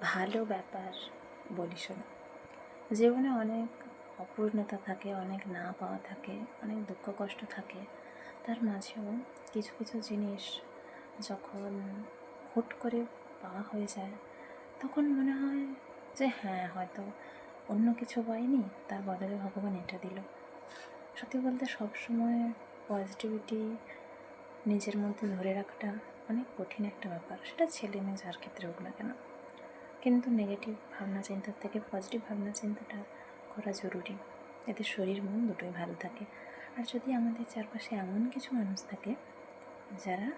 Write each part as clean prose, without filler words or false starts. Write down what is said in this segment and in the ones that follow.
ভালো ব্যাপার বলি শোনো। জীবনে অনেক অপূর্ণতা থাকে, অনেক না পাওয়া থাকে, অনেক দুঃখ কষ্ট থাকে। তার মাঝেও কিছু কিছু জিনিস যখন হুট করে পাওয়া হয়ে যায়, তখন মনে হয় যে হ্যাঁ, হয়তো অন্য কিছু পাইনি, তার বদলে ভগবান এটা দিল। সত্যি বলতে সবসময় পজিটিভিটি নিজের মধ্যে ধরে রাখাটা অনেক কঠিন একটা ব্যাপার, সেটা ছেলে মেয়ে যার ক্ষেত্রে হোক না কেন। কিন্তু নেগেটিভ ভাবনা চিন্তার থেকে পজিটিভ ভাবনা চিন্তাটা করা জরুরি, এতে শরীর মন দুটোই ভালো থাকে। আর যদি আমাদের চারপাশে এমন কিছু মানুষ থাকে যারা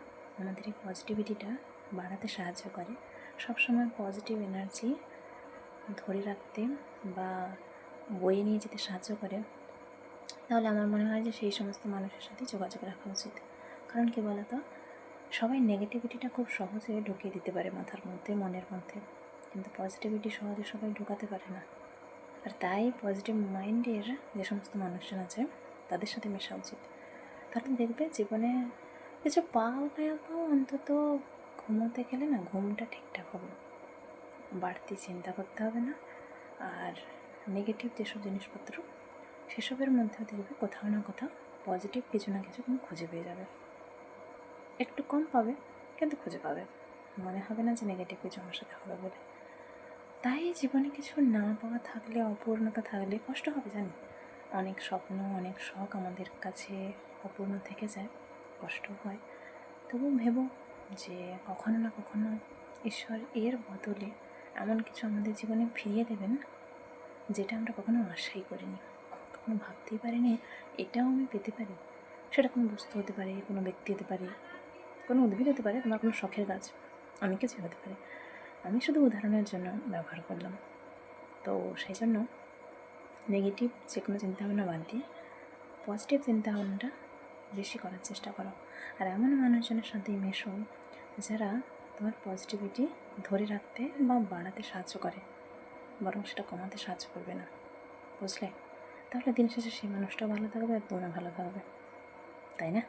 আমাদের এই পজিটিভিটিটা বাড়াতে সাহায্য করে, সবসময় পজিটিভ এনার্জি ধরে রাখতে বা বয়ে নিয়ে যেতে সাহায্য করে, তাহলে আমার মনে হয় যে সেই সমস্ত মানুষের সাথে যোগাযোগ রাখা উচিত। কারণ কী বলতো, সবাই নেগেটিভিটিটা খুব সহজে ঢুকিয়ে দিতে পারে মাথার মধ্যে, মনের মধ্যে, কিন্তু পজিটিভিটি সহজে সবাই ঢোকাতে পারে না। আর তাই পজিটিভ মাইন্ডের যে সমস্ত মানুষজন আছে তাদের সাথে মেশা উচিত। তাহলে দেখবে জীবনে কিছু পাও না পাও, অন্তত ঘুমোতে গেলে না ঘুমটা ঠিকঠাক হবে, বাড়তি চিন্তা করতে হবে না। আর নেগেটিভ যেসব জিনিসপত্র সেসবের মধ্যেও দেখবে কোথাও না কোথাও পজিটিভ কিছু না কিছু তুমি খুঁজে পেয়ে যাবে। একটু কম পাবে কিন্তু খুঁজে পাবে, মনে হবে না যে নেগেটিভ কিছু আমার সাথে হবে বলে। তাই জীবনে কিছু না পাওয়া থাকলে, অপূর্ণতা থাকলে কষ্ট হবে, জানি। অনেক স্বপ্ন, অনেক শখ আমাদের কাছে অপূর্ণ থেকে যায়, কষ্ট হয়। তবু ভেবো যে কখনো না কখনো ঈশ্বর এর বদলে এমন কিছু আমাদের জীবনে ফিরিয়ে দেবেন যেটা আমরা কখনো আশাই করিনি, কখনো ভাবতেই পারিনি এটাও আমি পেতে পারি। সেটা কোনো বস্তু হতে পারে, কোনো ব্যক্তি হতে পারে, কোনো উদ্ভিদ হতে পারে, তোমার কোনো শখের গাছ, অনেক কিছু হতে পারে। আমি শুধু উদাহরণের জন্য ব্যবহার করলাম। তো সেই জন্য নেগেটিভ যে কোনো চিন্তাভাবনা বাদ দিয়ে পজিটিভ চিন্তাভাবনাটা বেশি করার চেষ্টা করো। আর এমন মানুষজনের সাথেই মেশো যারা তোমার পজিটিভিটি ধরে রাখতে বা বাড়াতে সাহায্য করে, বরং সেটা কমাতে সাহায্য করবে না, বুঝলে? তাহলে দিন শেষে সেই মানুষটাও ভালো থাকবে আর তোমরা ভালো থাকবে, তাই না?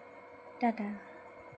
টাটা।